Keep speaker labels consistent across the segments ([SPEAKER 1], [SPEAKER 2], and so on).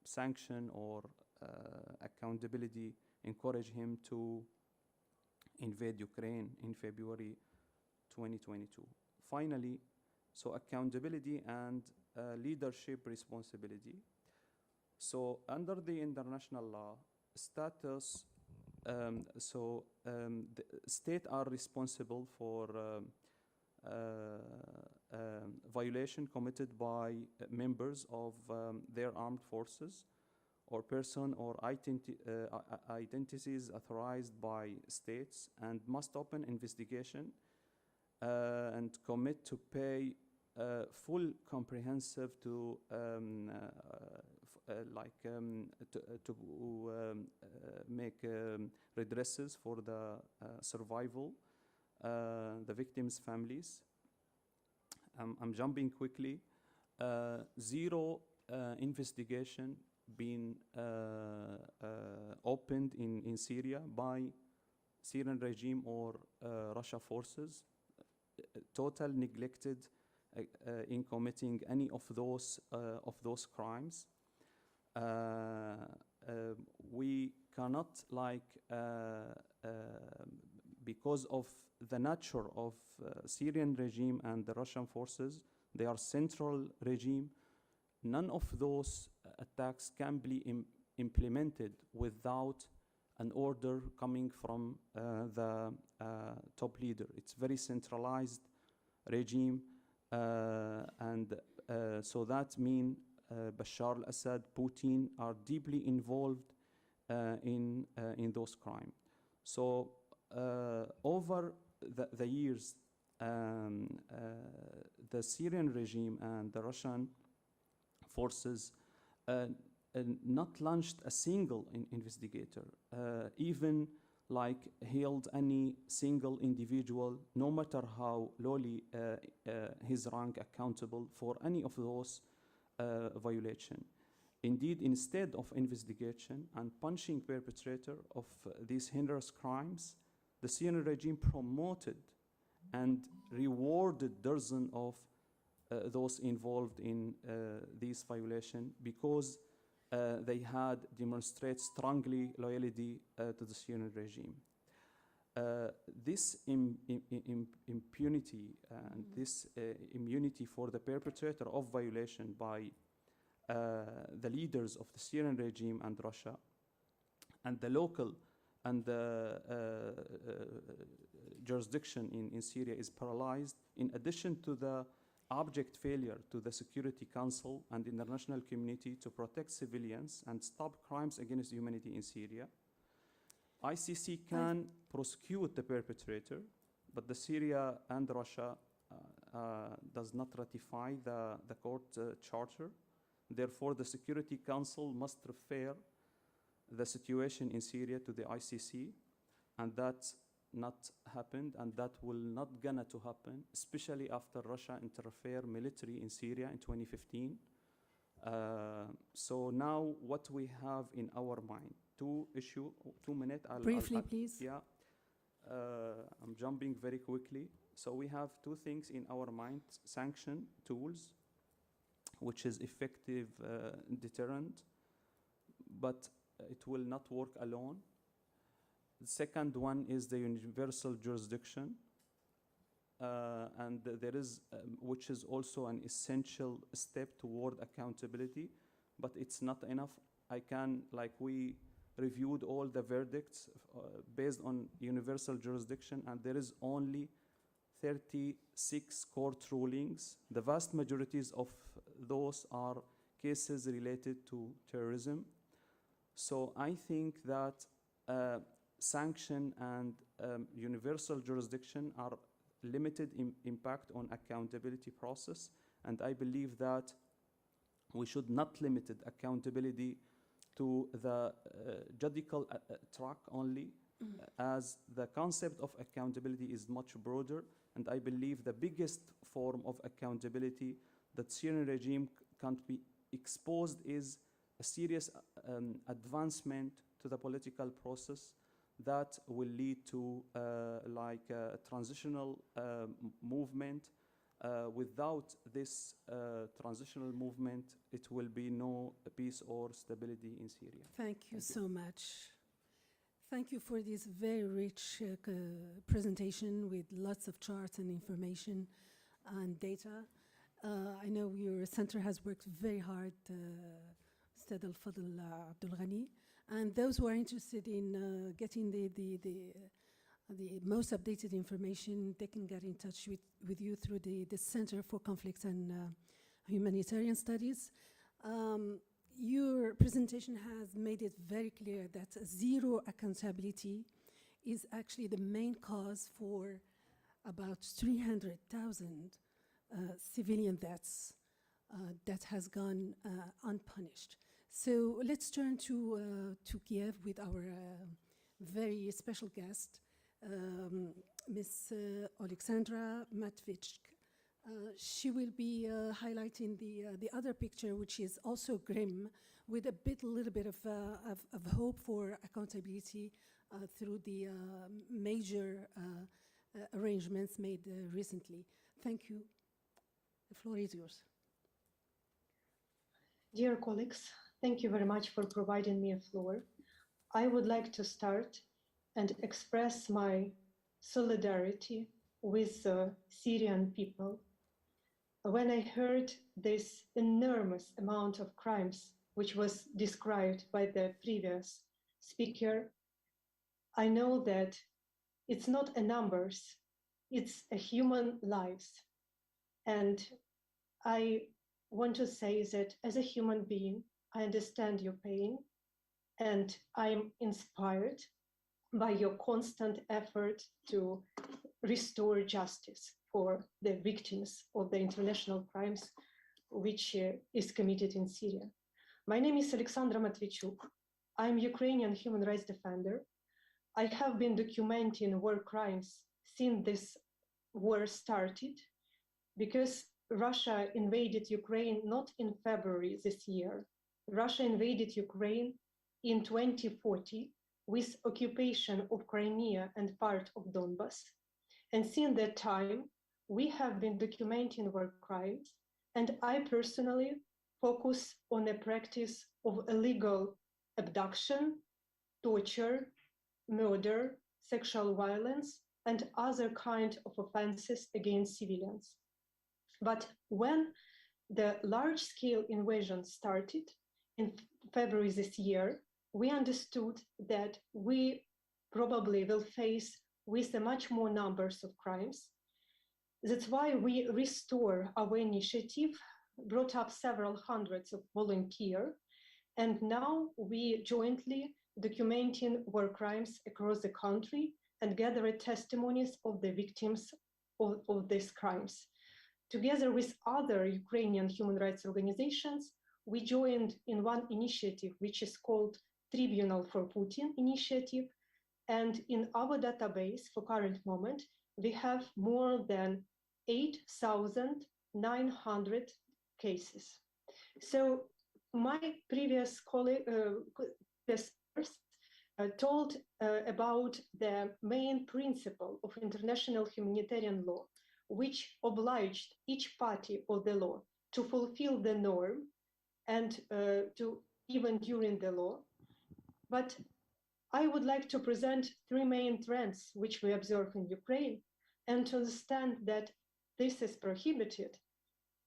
[SPEAKER 1] sanction or accountability encourage him to invade Ukraine in February 2022. Finally, so accountability and leadership responsibility. So under the international law, status, the state are responsible for violation committed by members of their armed forces or person or identities authorized by states, and must open investigation and commit to pay full comprehensive to make redresses for the survival, the victims' families. I'm jumping quickly. Zero investigation been opened in Syria by Syrian regime or Russia forces. Total neglected in committing any of those crimes. We cannot, because of the nature of Syrian regime and the Russian forces, they are central regime. None of those attacks can be implemented without an order coming from the top leader. It's very centralized regime, and so that means Bashar al-Assad, Putin are deeply involved in those crimes. So over the years, the Syrian regime and the Russian forces not launched a single investigator, even held any single individual, no matter how lowly his rank, accountable for any of those violations. Indeed, instead of investigation and punishing perpetrator of these heinous crimes, the Syrian regime promoted and rewarded dozens of those involved in these violations because they had demonstrated strongly loyalty to the Syrian regime. This impunity and this immunity for the perpetrator of violation by the leaders of the Syrian regime and Russia and the local and the jurisdiction in Syria is paralyzed, in addition to the abject failure to the Security Council and the international community to protect civilians and stop crimes against humanity in Syria. ICC can prosecute the perpetrator, but the Syria and Russia does not ratify the court charter. Therefore, the Security Council must refer the situation in Syria to the ICC, and that's not happened, and that will not gonna to happen, especially after Russia interfered military in Syria in 2015. So now what we have in our mind, 2 minutes.
[SPEAKER 2] Briefly, please.
[SPEAKER 1] Yeah, I'm jumping very quickly. So we have 2 things in our mind: sanction tools, which is effective deterrent, but it will not work alone. The second one is the universal jurisdiction, and there is, which is also an essential step toward accountability, but it's not enough. We reviewed all the verdicts based on universal jurisdiction, and there is only 36 court rulings. The vast majorities of those are cases related to terrorism. So I think that sanction and universal jurisdiction are limited impact on accountability process, and I believe that we should not limit accountability to the judicial track only, as the concept of accountability is much broader, and I believe the biggest form of accountability that Syrian regime can't be exposed is a serious advancement to the political process that will lead to a transitional movement Without this transitional movement, it will be no peace or stability in Syria.
[SPEAKER 2] Thank you so much. Thank you for this very rich presentation with lots of charts and information and data. I know your center has worked very hard, Ustad Fadel Abdul Ghany, and those who are interested in getting the most updated information, they can get in touch with you through the Center for Conflict and Humanitarian Studies. Your presentation has made it very clear that zero accountability is actually the main cause for about 300,000 civilian deaths that has gone unpunished. So let's turn to Kiev with our very special guest, Ms. Oleksandra Matviichuk. She will be highlighting the other picture, which is also grim, with a little bit of hope for accountability through the major arrangements made recently. Thank you. The floor is yours.
[SPEAKER 3] Dear colleagues, thank you very much for providing me a floor. I would like to start and express my solidarity with the Syrian people. When I heard this enormous amount of crimes, which was described by the previous speaker, I know that it's not a numbers, it's a human lives. And I want to say that as a human being, I understand your pain, and I'm inspired by your constant effort to restore justice for the victims of the international crimes which is committed in Syria. My name is Oleksandra Matviichuk. I'm Ukrainian human rights defender. I have been documenting war crimes since this war started, because Russia invaded Ukraine not in February this year. Russia invaded Ukraine in 2014 with occupation of Crimea and part of Donbas. And since that time, we have been documenting war crimes, and I personally focus on the practice of illegal abduction, torture, murder, sexual violence, and other kinds of offenses against civilians. But when the large-scale invasion started in February this year, we understood that we probably will face with a much more numbers of crimes. That's why we restore our initiative, brought up several hundreds of volunteers, and now we jointly documenting war crimes across the country and gather testimonies of the victims of these crimes. Together with other Ukrainian human rights organizations, we joined in one initiative, which is called Tribunal for Putin initiative. And in our database for current moment, we have more than 8,900 cases. So my previous colleague told about the main principle of international humanitarian law, which obliged each party of the law to fulfill the norm and to even during the law. But I would like to present three main trends which we observe in Ukraine, and to understand that this is prohibited.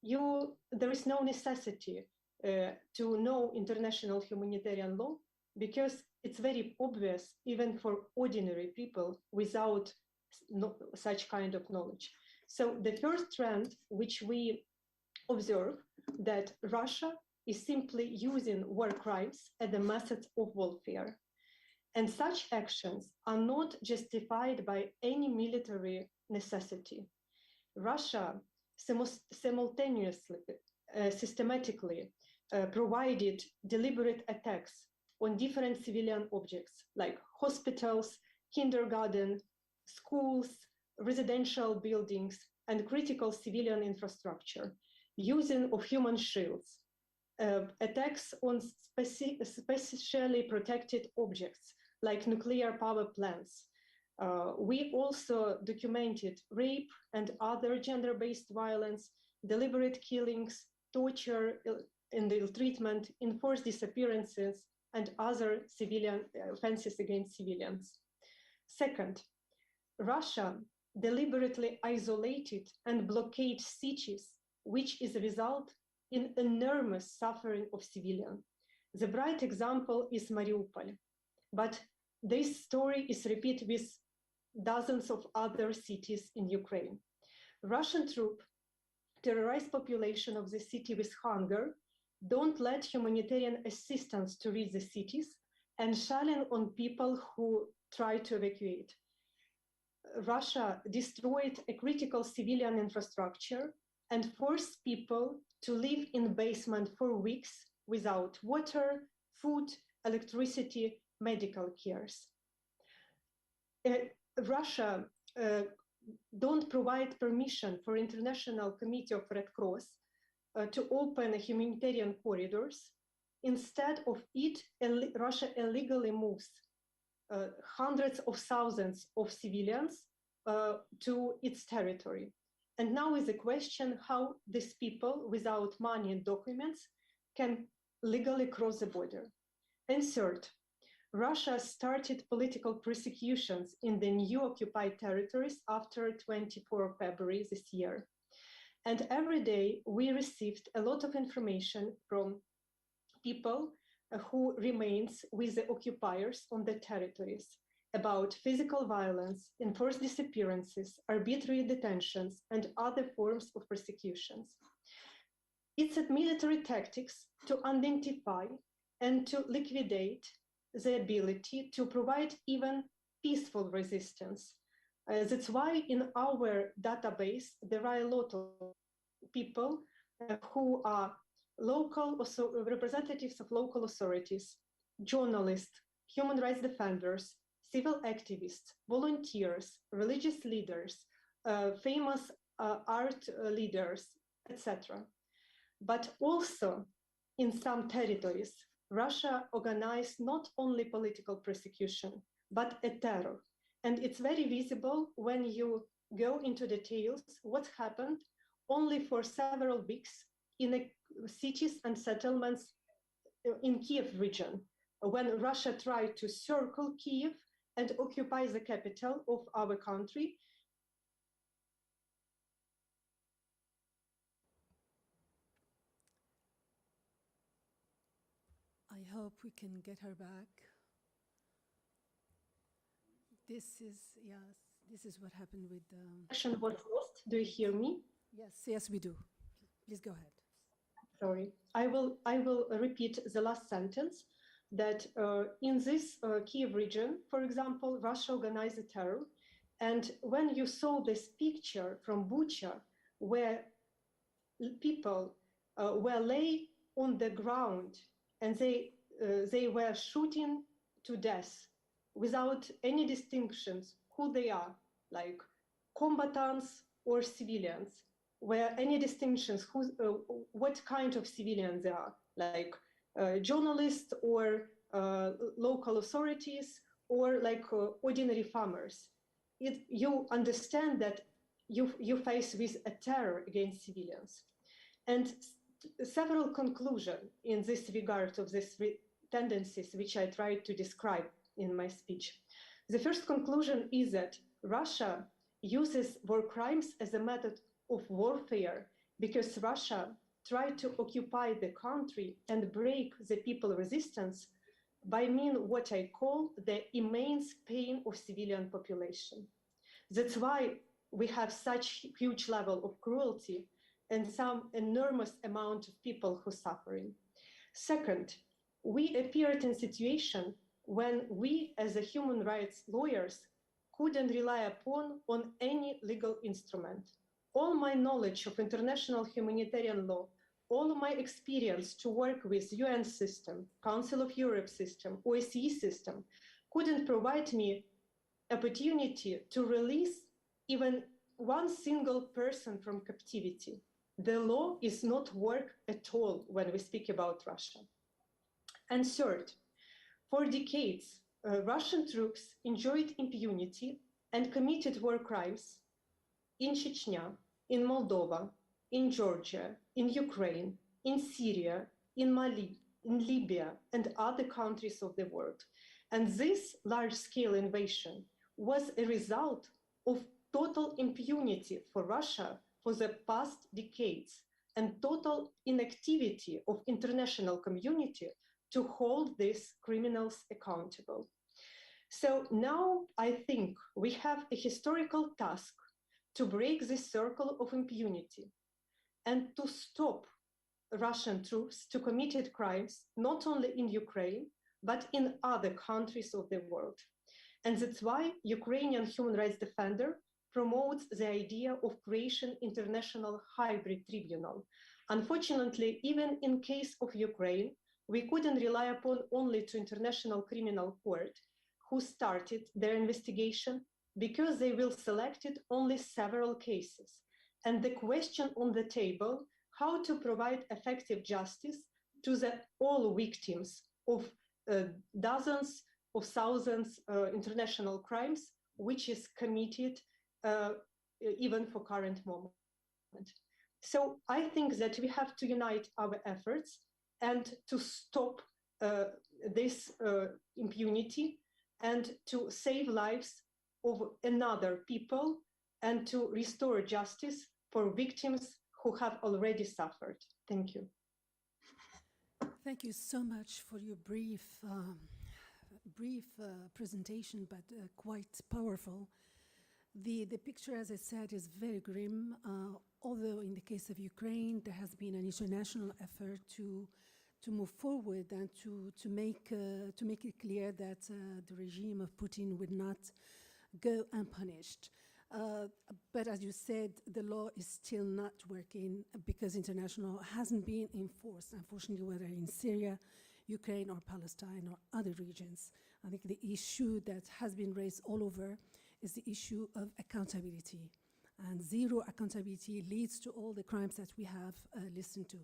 [SPEAKER 3] There is no necessity to know international humanitarian law, because it's very obvious even for ordinary people without such kind of knowledge. So the first trend which we observe, that Russia is simply using war crimes as a method of warfare. And such actions are not justified by any military necessity. Russia simultaneously, systematically provided deliberate attacks on different civilian objects like hospitals, kindergarten, schools, residential buildings, and critical civilian infrastructure, using of human shields, attacks on specially protected objects like nuclear power plants, We also documented rape and other gender-based violence, deliberate killings, torture and ill treatment, enforced disappearances, and other civilian offenses against civilians. Second, Russia deliberately isolated and blockade cities, which is a result in enormous suffering of civilians. The bright example is Mariupol, but this story is repeated with dozens of other cities in Ukraine. Russian troops terrorize population of the city with hunger, don't let humanitarian assistance to reach the cities, and shelling on people who try to evacuate. Russia destroyed a critical civilian infrastructure and forced people to live in basement for weeks without water, food, electricity, medical cares. Russia don't provide permission for International Committee of Red Cross to open humanitarian corridors. Instead of it, Russia illegally moves hundreds of thousands of civilians to its territory. And now is the question how these people without money and documents can legally cross the border. And third, Russia started political persecutions in the new occupied territories after 24 February this year. And every day we received a lot of information from people who remains with the occupiers on the territories about physical violence, enforced disappearances, arbitrary detentions, and other forms of persecutions. It's a military tactics to identify and to liquidate the ability to provide even peaceful resistance. That's why in our database, there are a lot of people who are representatives of local authorities, journalists, human rights defenders, civil activists, volunteers, religious leaders, famous art leaders, etc. But also in some territories, Russia organized not only political persecution, but a terror. And it's very visible when you go into details what happened only for several weeks in cities and settlements in Kiev region, when Russia tried to circle Kiev and occupy the capital of our country.
[SPEAKER 2] I hope we can get her back. This is what happened with the...
[SPEAKER 3] Connection was lost. Do you hear me?
[SPEAKER 2] Yes, we do. Please go ahead.
[SPEAKER 3] Sorry, I will repeat the last sentence that in this Kiev region, for example, Russia organized a terror. And when you saw this picture from Bucha, where people were lay on the ground and they were shooting to death without any distinctions who they are, like combatants or civilians, where any distinctions what kind of civilians they are, like journalists or local authorities or like ordinary farmers. You understand that you face with a terror against civilians. And several conclusions in this regard of these tendencies, which I tried to describe in my speech. The first conclusion is that Russia uses war crimes as a method of warfare because Russia tried to occupy the country and break the people resistance by mean what I call the immense pain of civilian population. That's why we have such huge level of cruelty and some enormous amount of people who are suffering. Second, we appeared in a situation when we as a human rights lawyers couldn't rely upon on any legal instrument. All my knowledge of international humanitarian law, all my experience to work with UN system, Council of Europe system, OSCE system, couldn't provide me opportunity to release even one single person from captivity. The law is not work at all when we speak about Russia. And third, for decades, Russian troops enjoyed impunity and committed war crimes in Chechnya, in Moldova, in Georgia, in Ukraine, in Syria, in Mali, in Libya, and other countries of the world. And this large-scale invasion was a result of total impunity for Russia for the past decades and total inactivity of international community to hold these criminals accountable. So now I think we have a historical task to break this circle of impunity and to stop Russian troops to committed crimes, not only in Ukraine, but in other countries of the world. And that's why Ukrainian human rights defender promotes the idea of creation international hybrid tribunal. Unfortunately, even in case of Ukraine, we couldn't rely upon only to International Criminal Court, who started their investigation because they will selected only several cases. And the question on the table, how to provide effective justice to all victims of dozens of thousands international crimes, which is committed even for current moment. So I think that we have to unite our efforts and to stop this impunity and to save lives of another people and to restore justice for victims who have already suffered. Thank you.
[SPEAKER 2] Thank you so much for your brief presentation, but quite powerful. The picture, as I said, is very grim, although in the case of Ukraine, there has been an international effort to move forward and to make it clear that the regime of Putin would not go unpunished. But as you said, the law is still not working because international hasn't been enforced, unfortunately, whether in Syria, Ukraine, or Palestine, or other regions. I think the issue that has been raised all over is the issue of accountability. And zero accountability leads to all the crimes that we have listened to.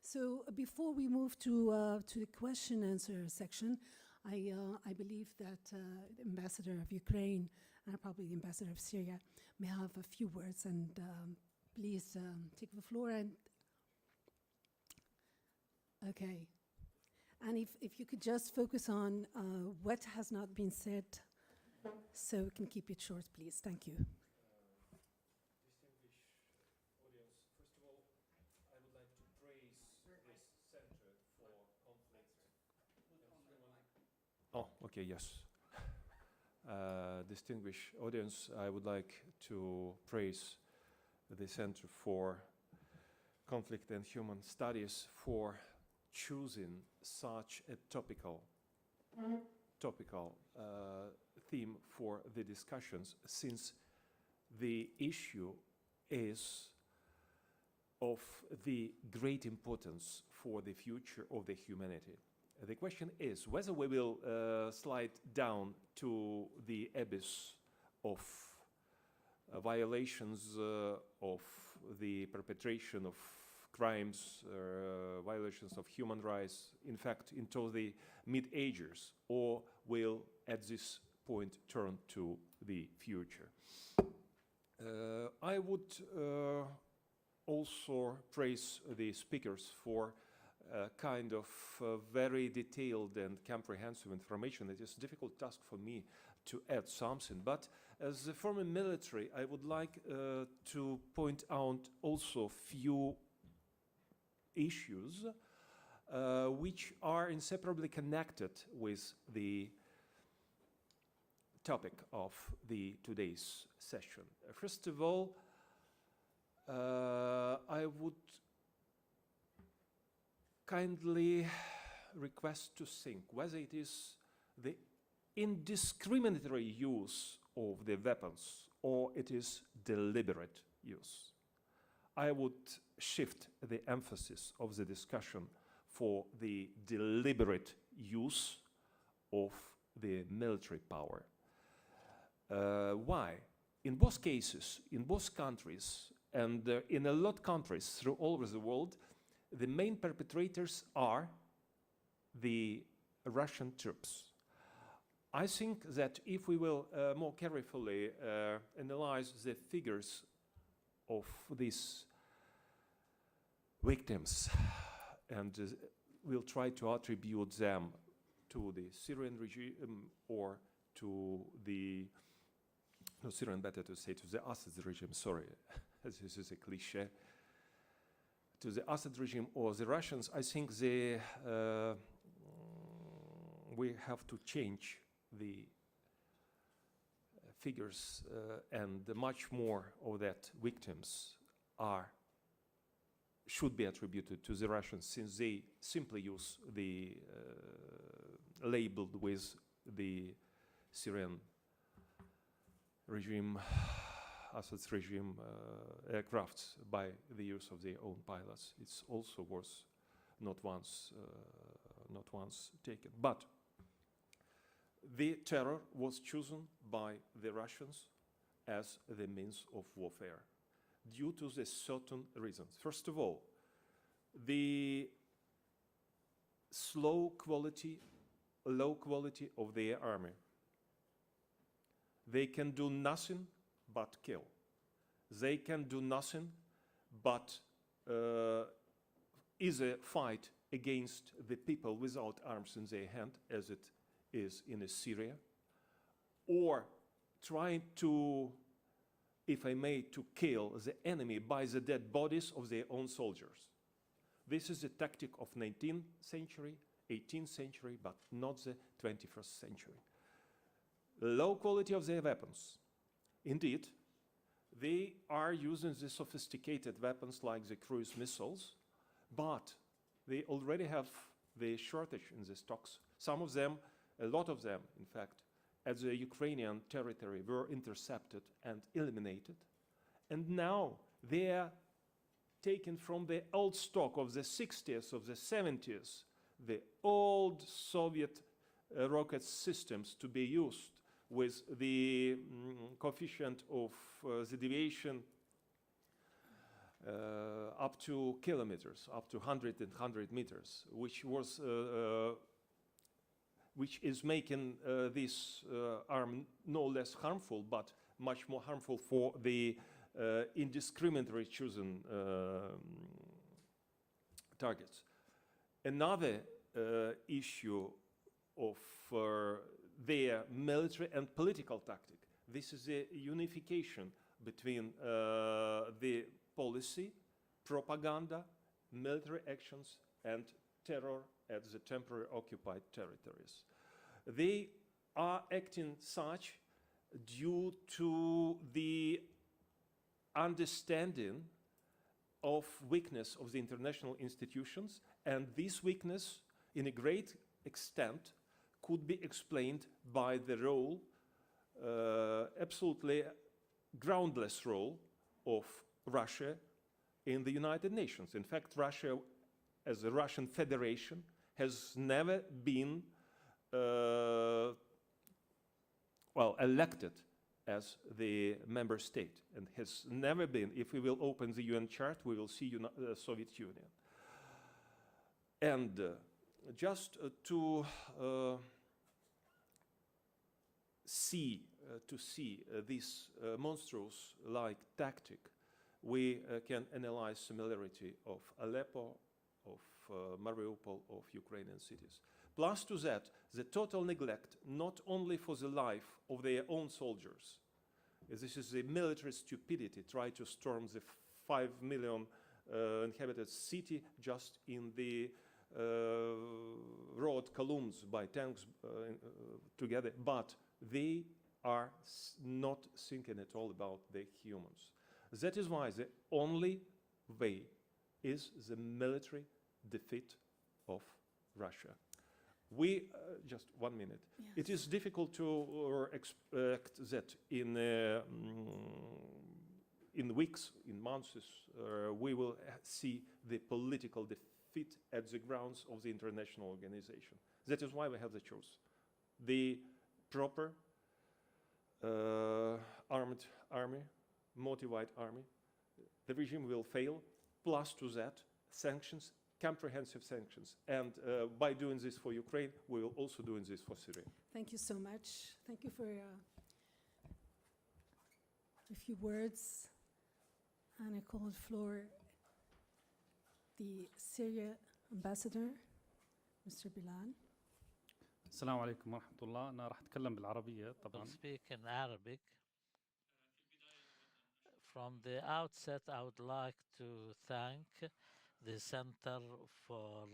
[SPEAKER 2] So before we move to the question-answer section, I believe that the ambassador of Ukraine and probably the ambassador of Syria may have a few words, and please take the floor. And okay, and if you could just focus on what has not been said, so we can keep it short, please. Thank you.
[SPEAKER 4] Oh, okay, yes. Distinguished audience, I would like to praise the Center for Conflict and Human Studies for choosing such a topical theme for the discussions, since the issue is of the great importance for the future of the humanity. The question is whether we will slide down to the abyss of violations of the perpetration of crimes, violations of human rights, in fact, into the mid-ages, or will at this point turn to the future. I would also praise the speakers for kind of very detailed and comprehensive information. It is a difficult task for me to add something, but as a former military, I would like to point out also few issues which are inseparably connected with the topic of the today's session. First of all, I would kindly request to think whether it is the indiscriminate use of the weapons or it is deliberate use. I would shift the emphasis of the discussion for the deliberate use of the military power. Why? In both cases, in both countries, and in a lot of countries through all over the world, the main perpetrators are the Russian troops. I think that if we will more carefully analyze the figures of these victims and we'll try to attribute them to the Syrian regime or to the, no, Syrian, better to say to the Assad regime, sorry, this is a cliche, to the Assad regime or the Russians, I think we have to change the figures and much more of that victims should be attributed to the Russians, since they simply use the labeled with the Syrian regime, Assad's regime aircrafts by the use of their own pilots. It's also was not once taken. But the terror was chosen by the Russians as the means of warfare due to the certain reasons. First of all, the low quality of their army. They can do nothing but kill. They can do nothing but either fight against the people without arms in their hand, as it is in Syria, or trying to, if I may, to kill the enemy by the dead bodies of their own soldiers. This is the tactic of 19th century, 18th century, but not the 21st century. Low quality of their weapons. Indeed, they are using the sophisticated weapons like the cruise missiles, but they already have the shortage in the stocks. Some of them, a lot of them, in fact, at the Ukrainian territory were intercepted and eliminated. And now they are taken from the old stock of the 60s, of the 70s, the old Soviet rocket systems to be used with the coefficient of the deviation up to kilometers, up to 100 meters, which was which is making this arm no less harmful, but much more harmful for the indiscriminately chosen targets. Another issue of their military and political tactic. This is a unification between the policy, propaganda, military actions, and terror at the temporary occupied territories. They are acting such due to the understanding of weakness of the international institutions, and this weakness, in a great extent, could be explained by the role, absolutely groundless role, of Russia in the United Nations. In fact, Russia, as a Russian Federation, has never been elected as the member state, and has never been. If we will open the UN chart, we will see Soviet Union. And just to see this monstrous-like tactic, we can analyze similarity of Aleppo, of Mariupol, of Ukrainian cities. Plus to that, the total neglect, not only for the life of their own soldiers. This is the military stupidity, try to storm the 5 million inhabited city just in the road columns by tanks together, but they are not thinking at all about the humans. That is why the only way is the military defeat of Russia. We, just 1 minute.
[SPEAKER 2] Yes.
[SPEAKER 4] It is difficult to expect that in weeks, in months, we will see the political defeat at the grounds of the international organization. That is why we have the choice. The proper armed army, motivated army, the regime will fail. Plus to that, sanctions comprehensive sanctions. And by doing this for Ukraine, we will also doing this for Syria.
[SPEAKER 2] Thank you so much. Thank you for a few words. And I call the floor the Syria ambassador, Mr. Bilal.
[SPEAKER 5] السلام عليكم ورحمة الله. أنا راح أتكلم بالعربية طبعا.
[SPEAKER 6] I'll speak in Arabic. From the outset, I would like to thank the Center for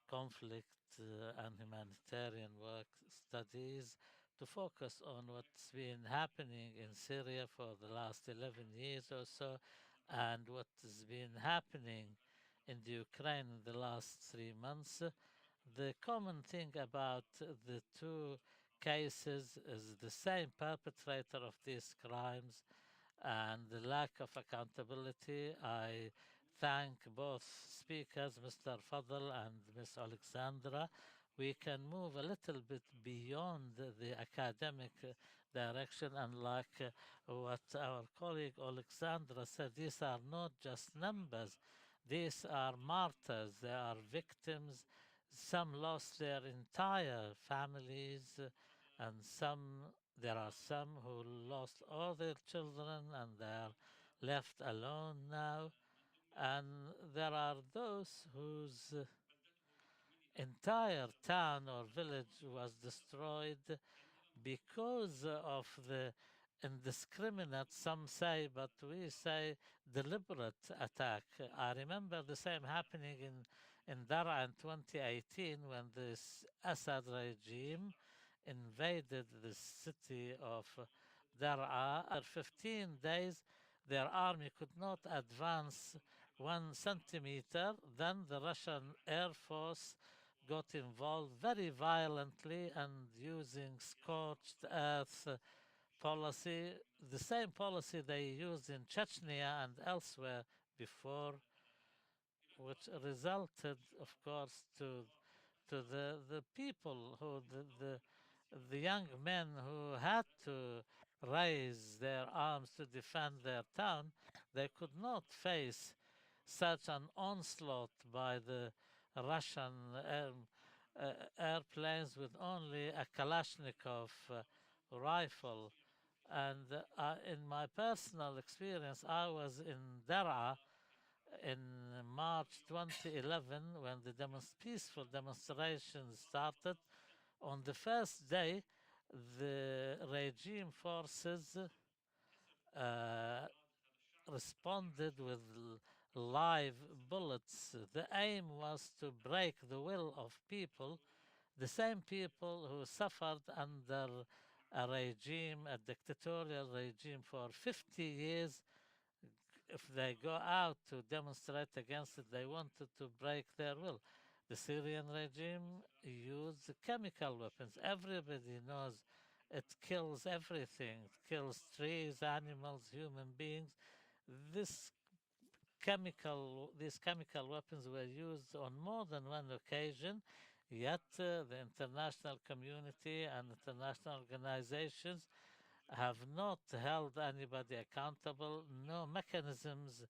[SPEAKER 6] Conflict and Humanitarian Work Studies to focus on what's been happening in Syria for the last 11 years or so, and what has been happening in the Ukraine in the last 3 months. The common thing about the two cases is the same perpetrator of these crimes and the lack of accountability. I thank both speakers, Mr. Fadel and Ms. Oleksandra. We can move a little bit beyond the academic direction, and like what our colleague Oleksandra said, these are not just numbers. These are martyrs. They are victims. Some lost their entire families, and there are some who lost all their children and they are left alone now. And there are those whose entire town or village was destroyed because of the indiscriminate, some say, but we say deliberate attack. I remember the same happening in Daraa in 2018 when this Assad regime invaded the city of Daraa. After 15 days, their army could not advance 1 centimeter. Then the Russian Air Force got involved very violently and using scorched earth policy, the same policy they used in Chechnya and elsewhere before, which resulted, of course, to the people who the young men who had to raise their arms to defend their town. They could not face such an onslaught by the Russian airplanes with only a Kalashnikov rifle. And in my personal experience, I was in Daraa in March 2011 when the peaceful demonstrations started. On the first day, the regime forces responded with live bullets. The aim was to break the will of people, the same people who suffered under a regime, a dictatorial regime for 50 years. If they go out to demonstrate against it, they wanted to break their will. The Syrian regime used chemical weapons. Everybody knows it kills everything. It kills trees, animals, human beings. These chemical weapons were used on more than one occasion, yet the international community and international organizations have not held anybody accountable. No mechanisms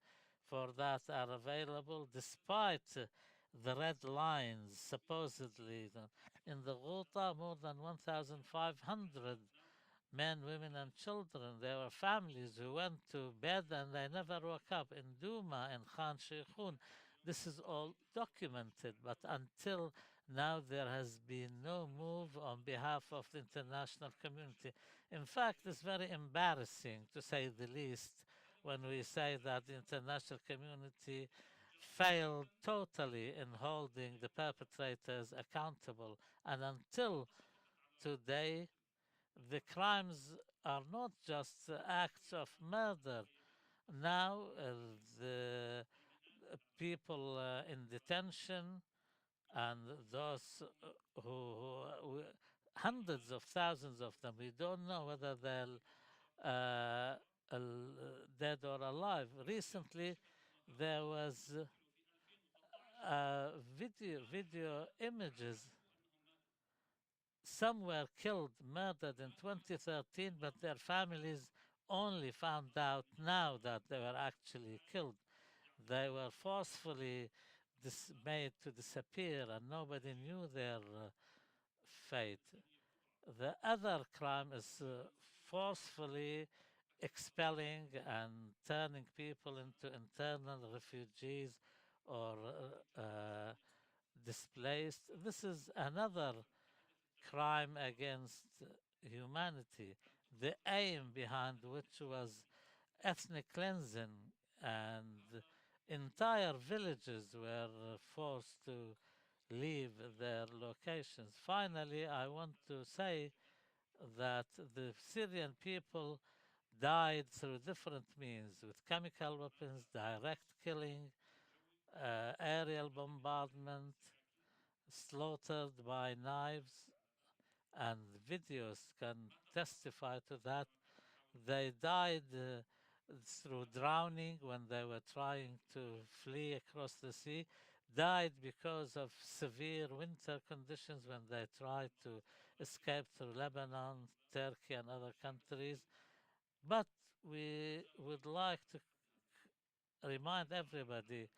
[SPEAKER 6] for that are available, despite the red lines, supposedly. In the Ghouta, more than 1,500 men, women, and children. There were families who went to bed and they never woke up. In Douma, in Khan Sheikhoun, this is all documented, but until now there has been no move on behalf of the international community. In fact, it's very embarrassing, to say the least, when we say that the international community failed totally in holding the perpetrators accountable. And until today, the crimes are not just acts of murder. Now, the people in detention and those who hundreds of thousands of them, we don't know whether they're dead or alive. Recently, there was video images. Some were killed, murdered in 2013, but their families only found out now that they were actually killed. They were forcefully made to disappear and nobody knew their fate. The other crime is forcefully expelling and turning people into internal refugees or displaced. This is another crime against humanity, the aim behind which was ethnic cleansing, and entire villages were forced to leave their locations. Finally, I want to say that the Syrian people died through different means, with chemical weapons, direct killing, aerial bombardment, slaughtered by knives, and videos can testify to that. They died through drowning when they were trying to flee across the sea, died because of severe winter conditions when they tried to escape through Lebanon, Turkey, and other countries. But we would like to remind everybody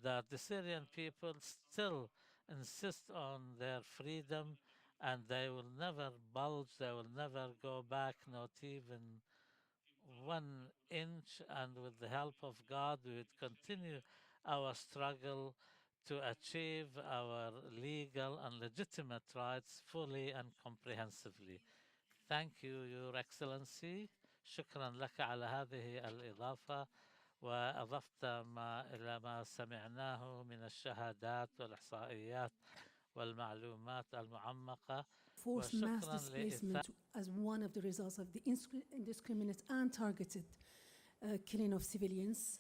[SPEAKER 6] that the Syrian people still insist on their freedom, and they will never bulge, they will never go back, not even 1 inch. And with the help of God, we would continue our struggle to achieve our legal and legitimate rights fully and comprehensively. Thank you, Your Excellency. شكرا لك على هذه الإضافة، وأضفت إلى ما سمعناه من الشهادات والإحصائيات والمعلومات المعمقة.
[SPEAKER 2] Forced mass displacement as one of the results of the indiscriminate and targeted killing of civilians.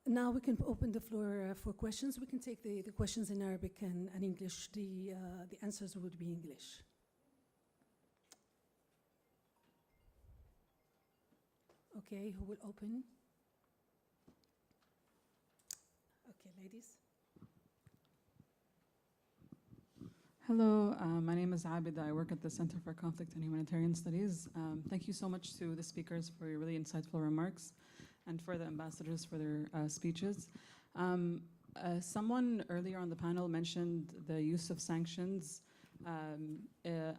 [SPEAKER 2] Now we can open the floor for questions. We can take the questions in Arabic and English. The answers would be English. Okay, who will open? Okay, ladies.
[SPEAKER 7] Hello, my name is Abida. I work at the Center for Conflict and Humanitarian Studies. Thank you so much to the speakers for your really insightful remarks and for the ambassadors for their speeches. Someone earlier on the panel mentioned the use of sanctions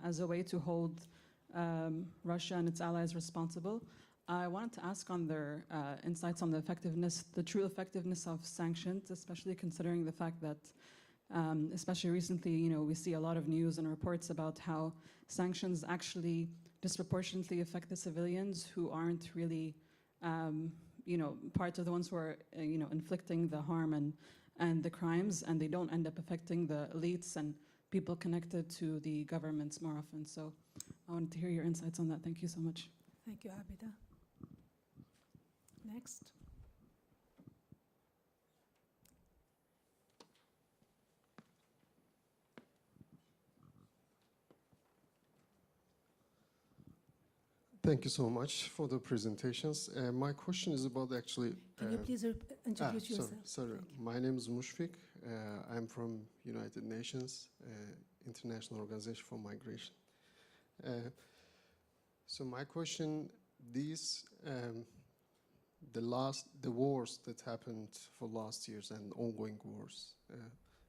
[SPEAKER 7] as a way to hold Russia and its allies responsible. I wanted to ask on their insights on the effectiveness, the true effectiveness of sanctions, especially considering the fact that especially recently, we see a lot of news and reports about how sanctions actually disproportionately affect the civilians who aren't really, part of the ones who are, inflicting the harm and the crimes, and they don't end up affecting the elites and people connected to the governments more often. So I wanted to hear your insights on that. Thank you so much.
[SPEAKER 2] Thank you, Abida. Next.
[SPEAKER 8] Thank you so much for the presentations. My question is about actually...
[SPEAKER 2] Can you please introduce yourself?
[SPEAKER 8] Sorry. My name is Mushfik. I'm from United Nations, International Organization for Migration. So my question, the wars that happened for last years and ongoing wars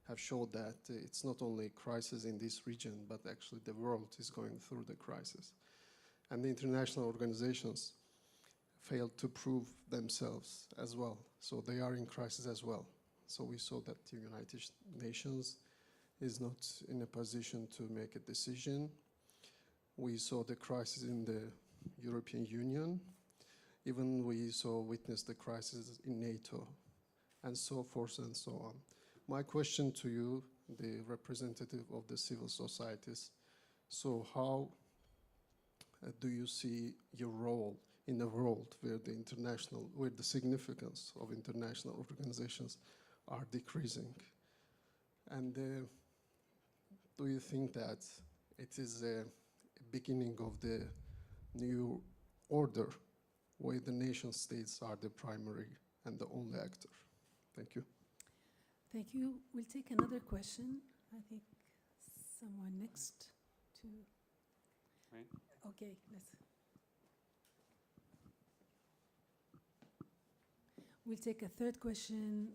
[SPEAKER 8] have showed that it's not only a crisis in this region, but actually the world is going through the crisis. And the international organizations failed to prove themselves as well. So they are in crisis as well. So we saw that the United Nations is not in a position to make a decision. We saw the crisis in the European Union. Even we witnessed the crisis in NATO, and so forth and so on. My question to you, the representative of the civil societies, so how do you see your role in a world where the significance of international organizations are decreasing? And do you think that it is a beginning of the new order where the nation states are the primary and the only actor? Thank you.
[SPEAKER 2] Thank you. We'll take another question. I think someone next to...
[SPEAKER 1] Right.
[SPEAKER 2] Okay, we'll take a third question.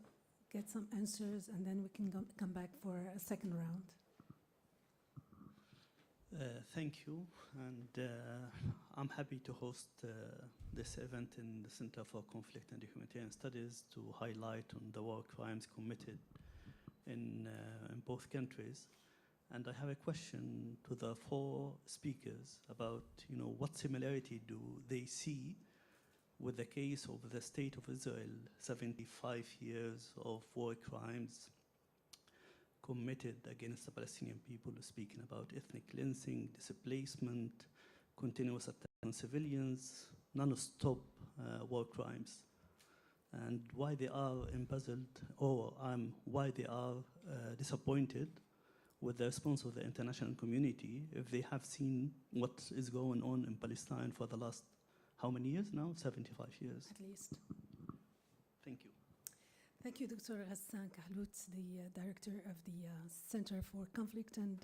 [SPEAKER 2] get some answers, and then we can come back for a second round.
[SPEAKER 9] Thank you, and I'm happy to host this event in the Center for Conflict and Humanitarian Studies to highlight on the war crimes committed in both countries. And I have a question to the four speakers about, what similarity do they see with the case of the State of Israel, 75 years of war crimes committed against the Palestinian people, speaking about ethnic cleansing, displacement, continuous attack on civilians, non-stop war crimes, and why they are embezzled, or why they are disappointed with the response of the international community if they have seen what is going on in Palestine for the last, how many years now? 75 years.
[SPEAKER 2] At least.
[SPEAKER 9] Thank you.
[SPEAKER 2] Thank you, Dr. Ghassan Kahlout, the director of the Center for Conflict and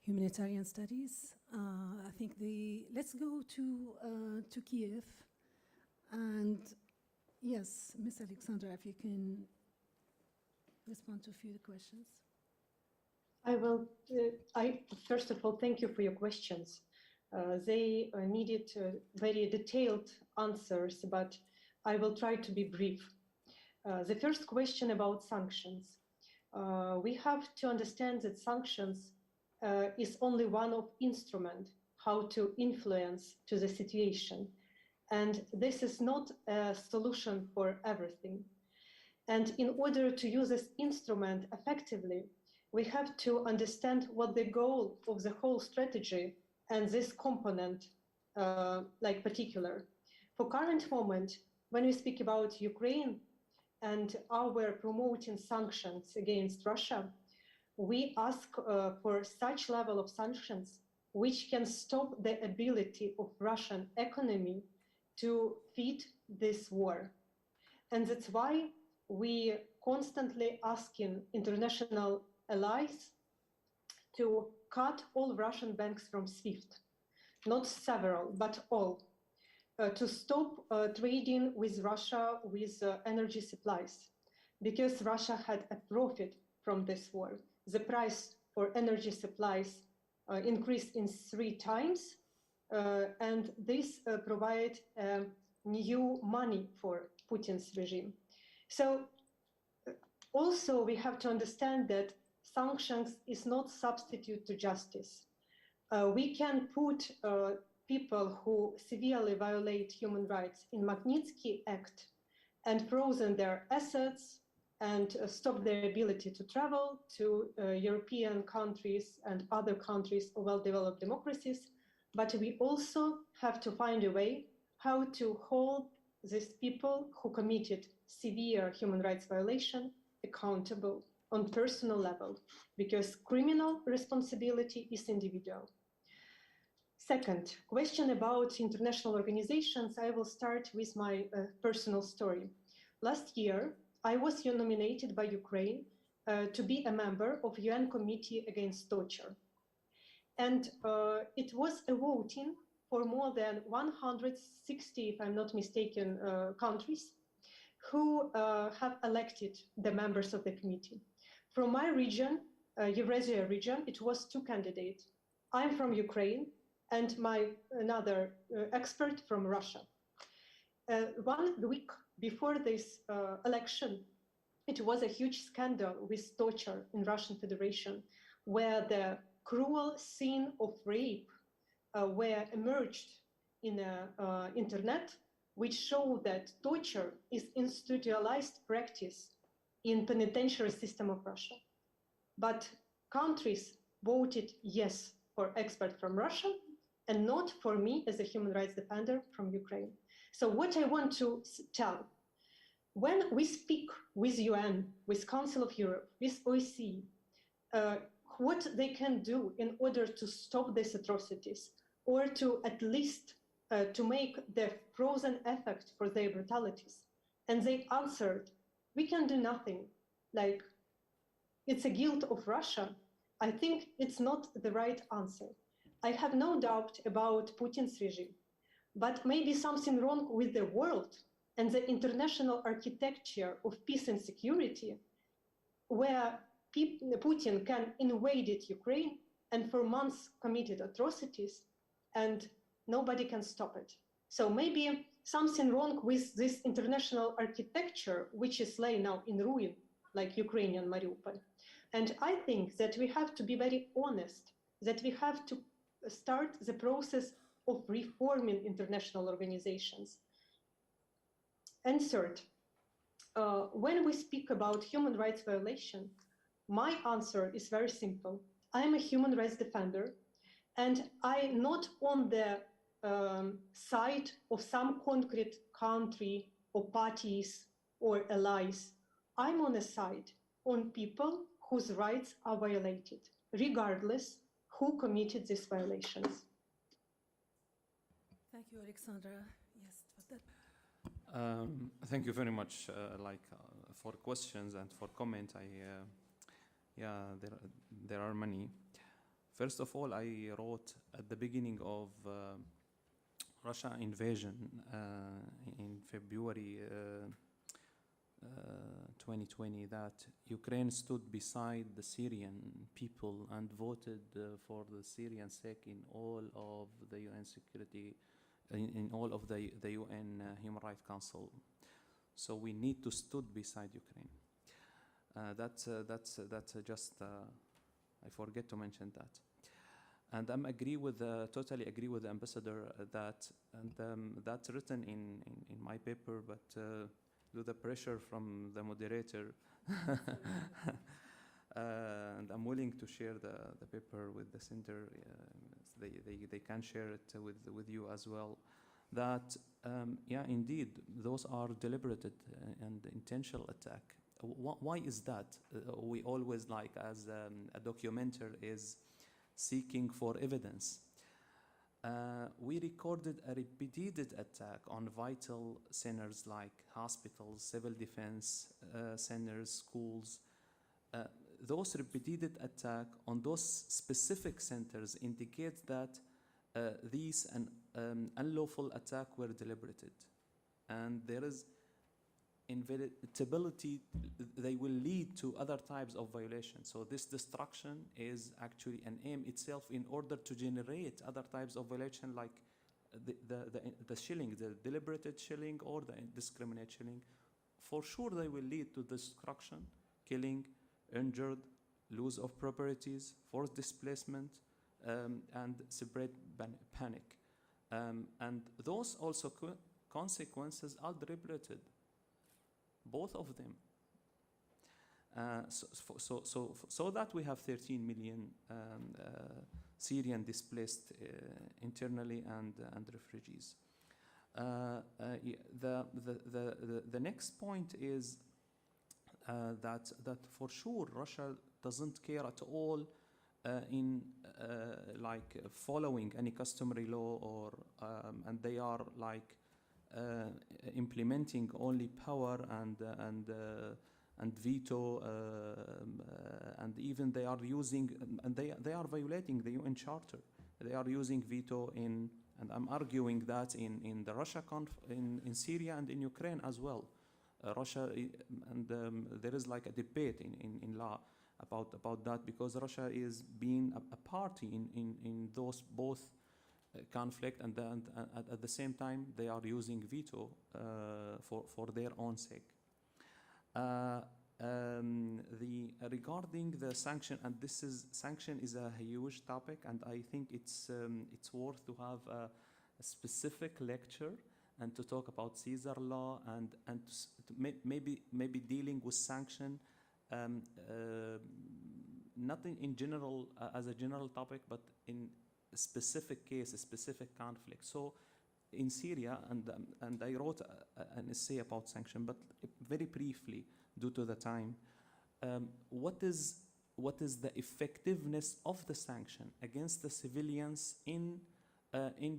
[SPEAKER 2] Humanitarian Studies. I think let's go to Kiev. And yes, Ms. Oleksandra, if you can respond to a few of the questions.
[SPEAKER 3] I will. First of all, thank you for your questions. They needed very detailed answers, but I will try to be brief. The first question about sanctions. We have to understand that sanctions is only one of instruments how to influence to the situation. And this is not a solution for everything. And in order to use this instrument effectively, we have to understand what the goal of the whole strategy and this component particular. For current moment, when we speak about Ukraine and our promoting sanctions against Russia, we ask for such level of sanctions which can stop the ability of Russian economy to feed this war. And that's why we constantly asking international allies to cut all Russian banks from SWIFT, not several, but all, to stop trading with Russia with energy supplies, because Russia had a profit from this war. The price for energy supplies increased in 3 times, and this provide new money for Putin's regime. So also we have to understand that sanctions is not substitute to justice. We can put people who severely violate human rights in Magnitsky Act and frozen their assets and stop their ability to travel to European countries and other countries of well-developed democracies. But we also have to find a way how to hold these people who committed severe human rights violation accountable on personal level, because criminal responsibility is individual. Second, question about international organizations. I will start with my personal story. Last year, I was nominated by Ukraine to be a member of UN Committee Against Torture. And it was a voting for more than 160, if I'm not mistaken, countries who have elected the members of the committee. From my region, Eurasia region, it was 2 candidates. I'm from Ukraine and another expert from Russia. 1 week before this election, it was a huge scandal with torture in Russian Federation, where the cruel scene of rape were emerged in the internet, which show that torture is institutionalized practice in penitentiary system of Russia. But countries voted yes for expert from Russia and not for me as a human rights defender from Ukraine. So what I want to tell, when we speak with UN, with Council of Europe, with OSCE, what they can do in order to stop these atrocities, or to at least to make the frozen effect for their brutalities. And they answered, we can do nothing, like it's a guilt of Russia. I think it's not the right answer. I have no doubt about Putin's regime, but maybe something wrong with the world and the international architecture of peace and security, where Putin can invade Ukraine and for months committed atrocities, and nobody can stop it. So maybe something wrong with this international architecture, which is laying now in ruin, like Ukrainian Mariupol. And I think that we have to be very honest, that we have to start the process of reforming international organizations. And third, when we speak about human rights violation, my answer is very simple. I am a human rights defender, and I'm not on the side of some concrete country or parties or allies. I'm on a side on people whose rights are violated, regardless who committed these violations.
[SPEAKER 2] Thank you, Oleksandra. Yes, Fadel.
[SPEAKER 1] Thank you very much for questions and for comment. There are many. First of all, I wrote at the beginning of Russia invasion in February 2020 that Ukraine stood beside the Syrian people and voted for the Syrian sake in all of the UN security, in all of the UN Human Rights Council. So we need to stood beside Ukraine. That's just I forget to mention that. And I'm totally agree with the ambassador that, and that's written in my paper, but due the pressure from the moderator, and I'm willing to share the paper with the center. They can share it with you as well. That yeah, indeed, those are deliberated and intentional attack. Why is that? We always as a documenter is seeking for evidence. We recorded a repeated attack on vital centers like hospitals, civil defense centers, schools. Those repeated attack on those specific centers indicate that these unlawful attack were deliberated, and there is inevitability they will lead to other types of violations. So this destruction is actually an aim itself in order to generate other types of violation, like the shilling, the deliberated shilling or the indiscriminate shilling. For sure they will lead to destruction, killing, injured, loss of properties, forced displacement, and spread panic. And those also consequences are deliberated. Both of them. So that we have 13 million Syrian displaced internally and refugees. The next point is that for sure Russia doesn't care at all in following any customary law or and they are implementing only power and veto, and even they are using, and they are violating the UN Charter. They are using veto and I'm arguing that in the Russia in Syria and in Ukraine as well. Russia and there is a debate in law about that, because Russia is being a party in those both conflict, and at the same time they are using veto for their own sake. Regarding the sanction, and sanction is a huge topic, and I think it's worth to have a specific lecture and to talk about Caesar law and maybe dealing with sanction, not in general as a general topic, but in a specific case, a specific conflict. So in Syria, and I wrote an essay about sanction, but very briefly due to the time, what is the effectiveness of the sanction against the civilians in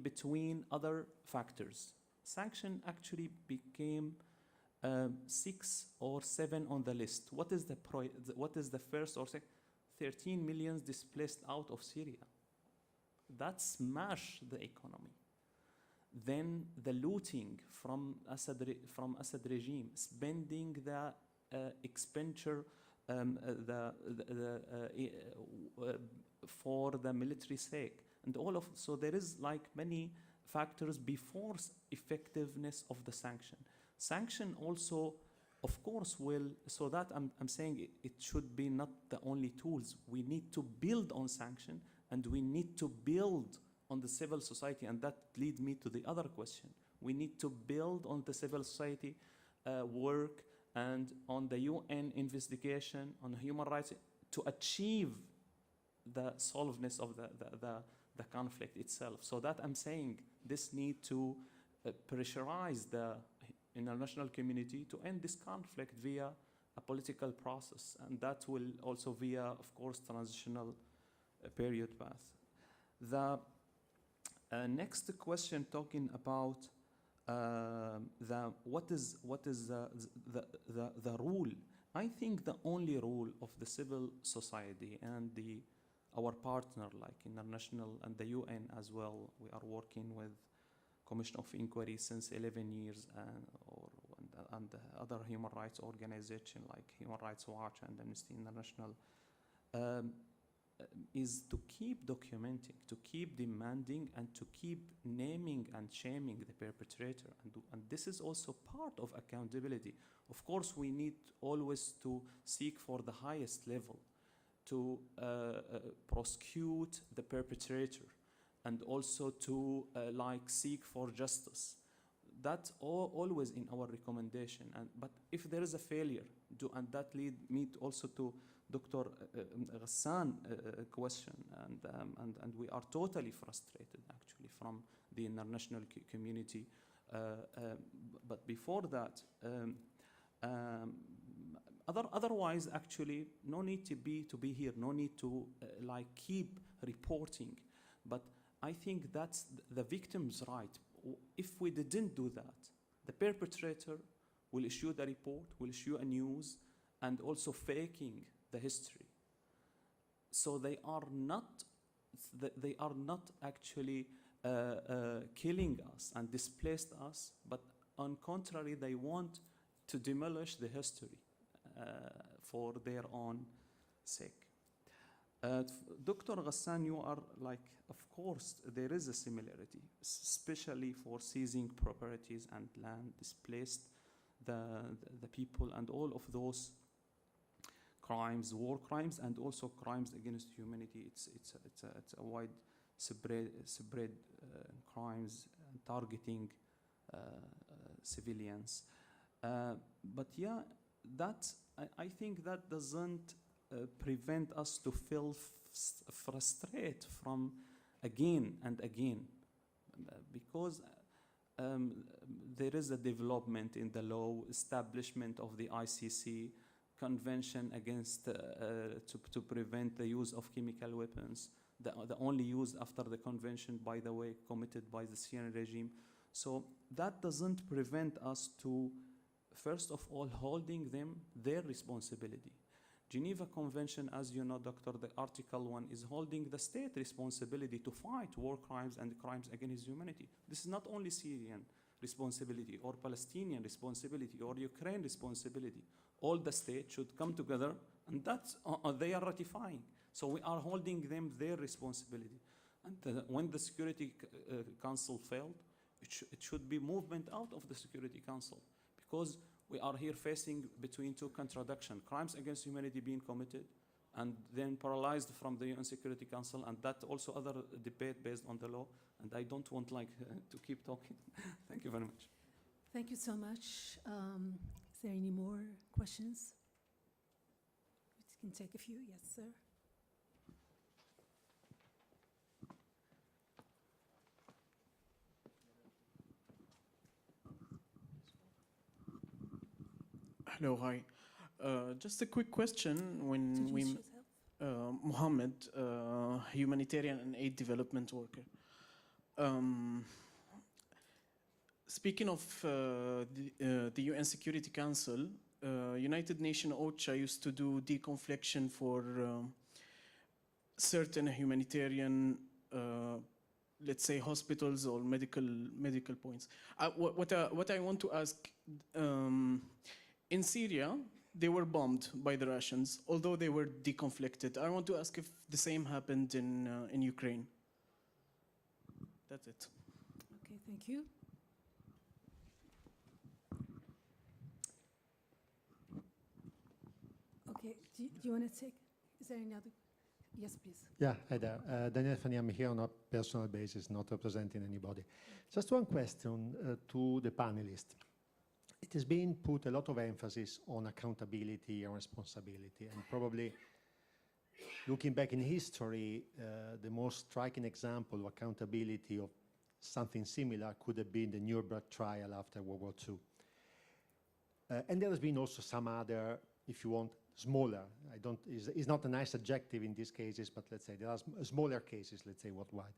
[SPEAKER 1] between other factors? Sanction actually became 6 or 7 on the list. What is the first or second? 13 million displaced out of Syria. That smashed the economy. then the looting from Assad regime, spending the expenditure for the military sake, and all of, so there is like many factors before effectiveness of the sanction. Sanction also, of course, will, so that I'm saying it should be not the only tools. We need to build on sanction, and we need to build on the civil society, and that leads me to the other question. We need to build on the civil society work and on the UN investigation on human rights to achieve the solveness of the conflict itself. So that I'm saying this need to pressurize the international community to end this conflict via a political process, and that will also via, of course, transitional period path. The next question talking about what is the rule. I think the only rule of the civil society and our partner like international and the UN as well. We are working with Commission of Inquiry since 11 years and other human rights organizations like Human Rights Watch and Amnesty International, is to keep documenting, to keep demanding, and to keep naming and shaming the perpetrator. And this is also part of accountability. Of course, we need always to seek for the highest level to prosecute the perpetrator, and also to seek for justice. That's always in our recommendation. But if there is a failure, and that lead me also to Dr. Ghassan question, and we are totally frustrated actually from the international community. But before that, otherwise actually no need to be here, no need to keep reporting. But I think that's the victim's right. If we didn't do that, the perpetrator will issue the report, will issue a news, and also faking the history. So they are not actually killing us and displaced us, but on contrary, they want to demolish the history for their own sake. Dr. Ghassan, you are of course, there is a similarity, especially for seizing properties and land, displaced the people, and all of those crimes, war crimes, and also crimes against humanity. It's a wide spread crimes targeting civilians. But yeah, I think that doesn't prevent us to feel frustrated from again and again, because there is a development in the law, establishment of the ICC Convention against to prevent the use of chemical weapons, the only use after the convention, by the way, committed by the Syrian regime. So that doesn't prevent us to, first of all, holding them their responsibility. Geneva Convention, as you know, Doctor, the Article 1 is holding the state responsibility to fight war crimes and crimes against humanity. This is not only Syrian responsibility or Palestinian responsibility or Ukraine responsibility. All the states should come together, and that's they are ratifying. So we are holding them their responsibility. And when the Security Council failed, it should be movement out of the Security Council, because we are here facing between two contradictions: crimes against humanity being committed and then paralyzed from the UN Security Council, and that also other debate based on the law. And I don't want to keep talking. Thank you very much.
[SPEAKER 2] Thank you so much. Is there any more questions? We can take a few. Yes, sir.
[SPEAKER 10] Hello, hi. Just a quick question. When we, Mohammed, humanitarian and aid development worker. Speaking of the UN Security Council, United Nations Aicha used to do deconfliction for certain humanitarian let's say, hospitals or medical points. What I want to ask, in Syria, they were bombed by the Russians, although they were deconflicted. I want to ask if the same happened in Ukraine. That's it.
[SPEAKER 2] Okay, thank you. Okay, do you want to take, is there any other? Yes, please.
[SPEAKER 11] Yeah, hi there. Daniel Fani, I'm here on a personal basis, not representing anybody. Just one question to the panelists. It has been put a lot of emphasis on accountability and responsibility, and probably looking back in history, the most striking example of accountability of something similar could have been the Nuremberg trial after World War II. And there has been also some other, if you want, smaller. It's not a nice adjective in these cases, but let's say there are smaller cases, let's say, worldwide.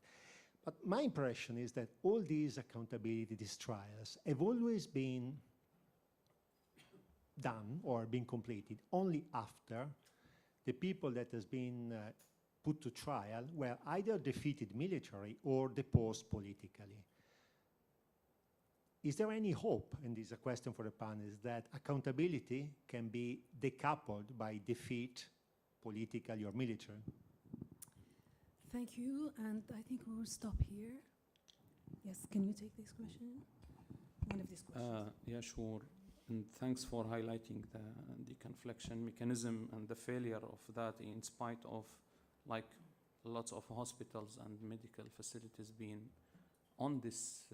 [SPEAKER 11] But my impression is that all these accountability, these trials, have always been done or been completed only after the people that has been put to trial were either defeated militarily or deposed politically. Is there any hope, and this is a question for the panelists, that accountability can be decoupled by defeat, politically or military?
[SPEAKER 2] Thank you, and I think we will stop here. Yes, can you take this question? One of these questions.
[SPEAKER 1] Yeah, sure. And thanks for highlighting the confliction mechanism and the failure of that in spite of like lots of hospitals and medical facilities being on this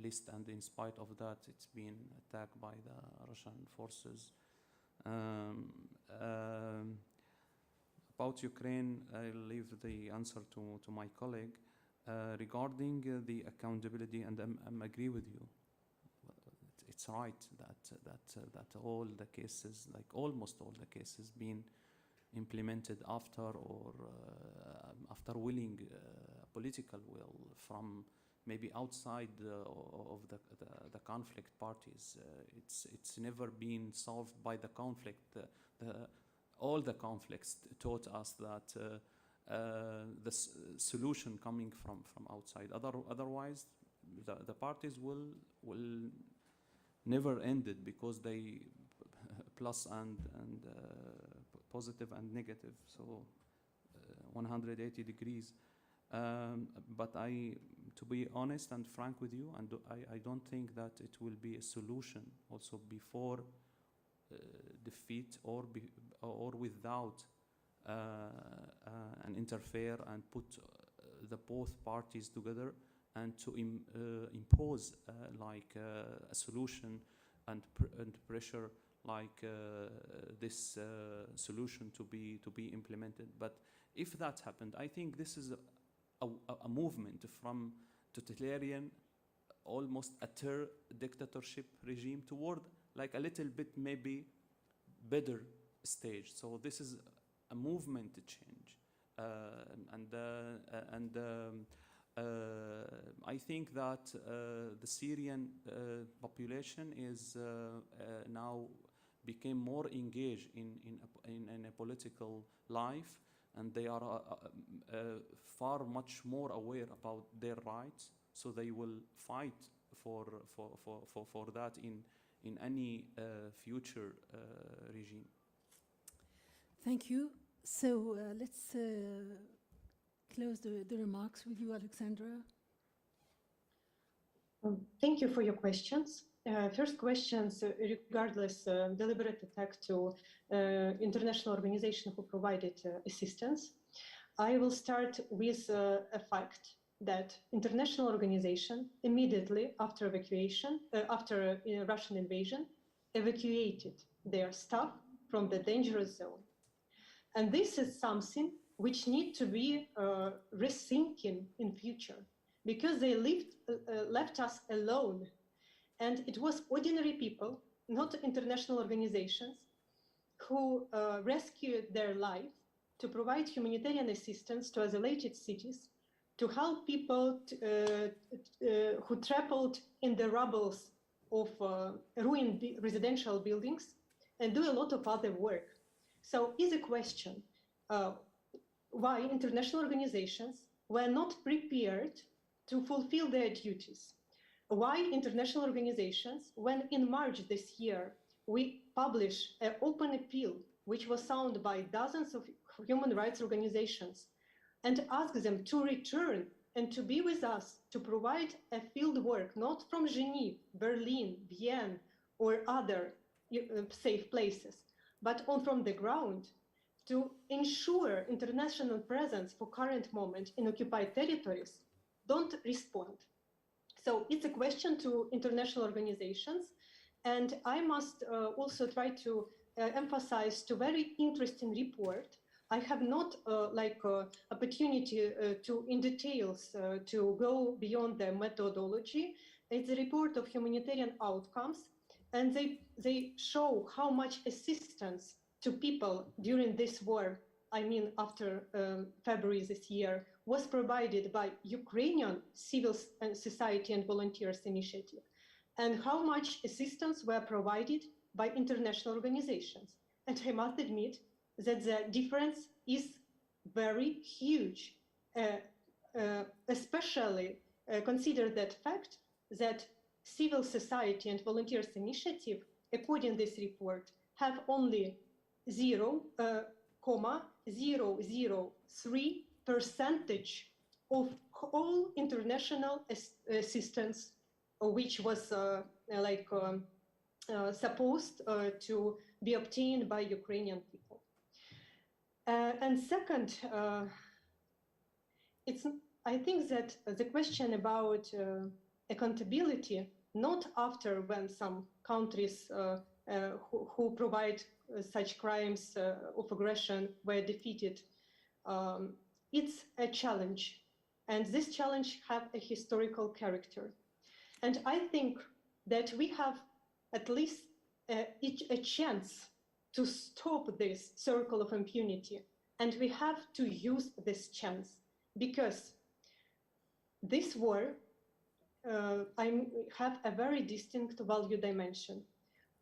[SPEAKER 1] list, and in spite of that it's been attacked by the Russian forces. About Ukraine, I'll leave the answer to my colleague. Regarding the accountability, and I agree with you. It's right that all the cases, like almost all the cases, been implemented after or after willing political will from maybe outside of the conflict parties. It's never been solved by the conflict. All the conflicts taught us that the solution coming from outside. Otherwise, the parties will never ended, because they plus and positive and negative, so 180 degrees. But to be honest and frank with you, and I don't think that it will be a solution also before defeat or without and interfere and put the both parties together and to impose like a solution and pressure like this solution to be implemented. But if that happened, I think this is a movement from totalitarian, almost a dictatorship regime toward like a little bit maybe better stage. So this is a movement to change, I think that the Syrian population is now became more engaged in a political life, and they are far much more aware about their rights. So they will fight for that in any future regime.
[SPEAKER 2] Thank you. So let's close the remarks with you, Oleksandra.
[SPEAKER 3] Thank you for your questions. First questions, regardless deliberate attack to international organization who provided assistance. I will start with a fact that international organization immediately after evacuation, after Russian invasion, evacuated their staff from the dangerous zone. And this is something which need to be rethinking in future, because they left us alone. And it was ordinary people, not international organizations, who rescued their life to provide humanitarian assistance to isolated cities, to help people who traveled in the rubble of ruined residential buildings, and do a lot of other work. So is a question, why international organizations were not prepared to fulfill their duties. Why international organizations, when in March this year, we published an open appeal, which was signed by dozens of human rights organizations, and asked them to return and to be with us, to provide a field work, not from Geneva, Berlin, Vienna, or other safe places, but from the ground, to ensure international presence for current moment in occupied territories, don't respond. So it's a question to international organizations, and I must also try to emphasize to very interesting report. I have not opportunity to in details to go beyond the methodology. It's a report of humanitarian outcomes, and they show how much assistance to people during this war, I mean after February this year, was provided by Ukrainian civil society and volunteers initiative, and how much assistance were provided by international organizations. And I must admit that the difference is very huge, especially consider that fact that civil society and volunteers initiative, according to this report, have only 0.003% of all international assistance, which was supposed to be obtained by Ukrainian people. And second, I think that the question about accountability, not after when some countries who provide such crimes of aggression were defeated, it's a challenge. And this challenge have a historical character. And I think that we have at least a chance to stop this circle of impunity. And we have to use this chance, because this war have a very distinct value dimension.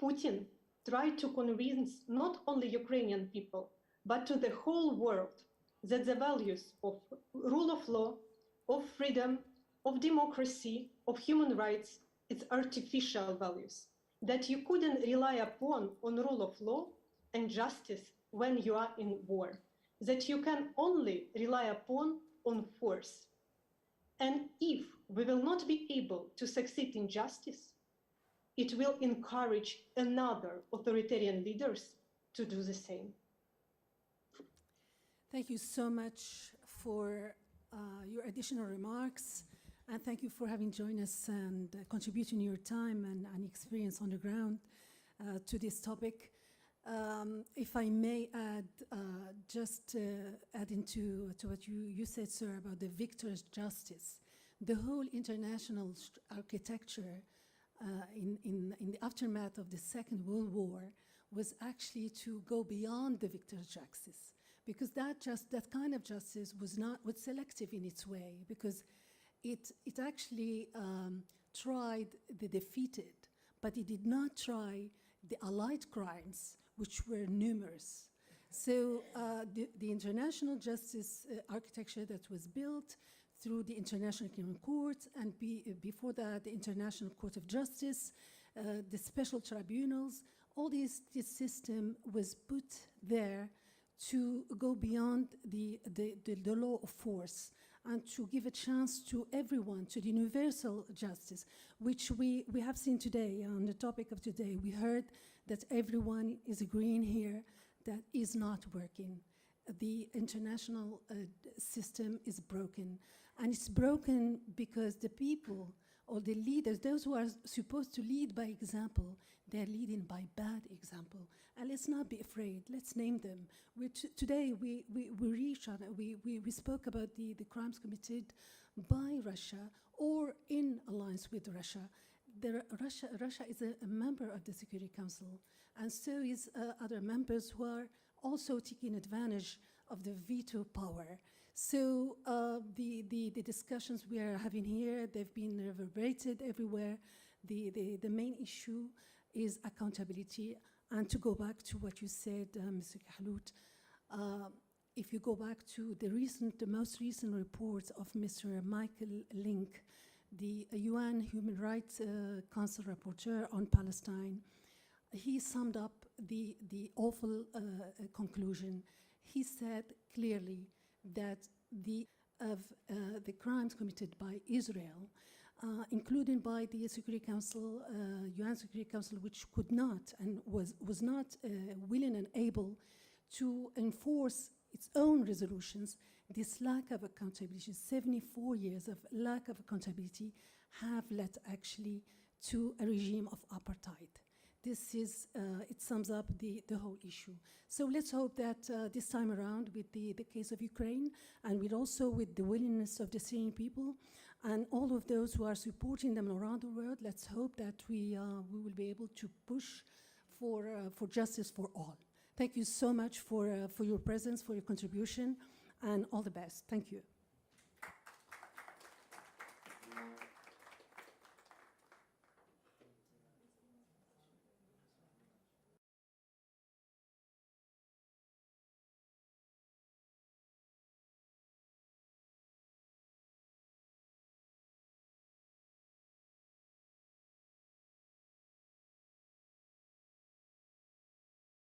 [SPEAKER 3] Putin tried to convince not only Ukrainian people, but to the whole world that the values of rule of law, of freedom, of democracy, of human rights, it's artificial values, that you couldn't rely upon on rule of law and justice when you are in war, that you can only rely upon on force. And if we will not be able to succeed in justice, it will encourage another authoritarian leaders to do the same.
[SPEAKER 2] Thank you so much for your additional remarks, and thank you for having joined us and contributing your time and experience on the ground to this topic. If I may add, just adding to what you said, sir, about the victor's justice, the whole international architecture in the aftermath of the Second World War was actually to go beyond the victor's justice, because that kind of justice was selective in its way, because it actually tried the defeated, but it did not try the allied crimes, which were numerous. So the international justice architecture that was built through the International Criminal Court, and before that, the International Court of Justice, the special tribunals, all this system was put there to go beyond the law of force and to give a chance to everyone, to the universal justice, which we have seen today on the topic of today. We heard that everyone is agreeing here that is not working. The international system is broken. And it's broken because the people or the leaders, those who are supposed to lead by example, they're leading by bad example. And let's not be afraid, let's name them. Today we spoke about the crimes committed by Russia or in alliance with Russia. Russia is a member of the Security Council, and so is other members who are also taking advantage of the veto power. So the discussions we are having here, they've been reverberated everywhere. The main issue is accountability. And to go back to what you said, Mr. Kahlout, if you go back to the most recent report of Mr. Michael Link, the UN Human Rights Council rapporteur on Palestine, he summed up the awful conclusion. He said clearly that the crimes committed by Israel, including by the Security Council, UN Security Council, which could not and was not willing and able to enforce its own resolutions, this lack of accountability, 74 years of lack of accountability, have led actually to a regime of apartheid. This is, it sums up the whole issue. So let's hope that this time around, with the case of Ukraine, and with the willingness of the Syrian people, and all of those who are supporting them around the world, let's hope that we will be able to push for justice for all. Thank you so much for your presence, for your contribution, and all the best. Thank you.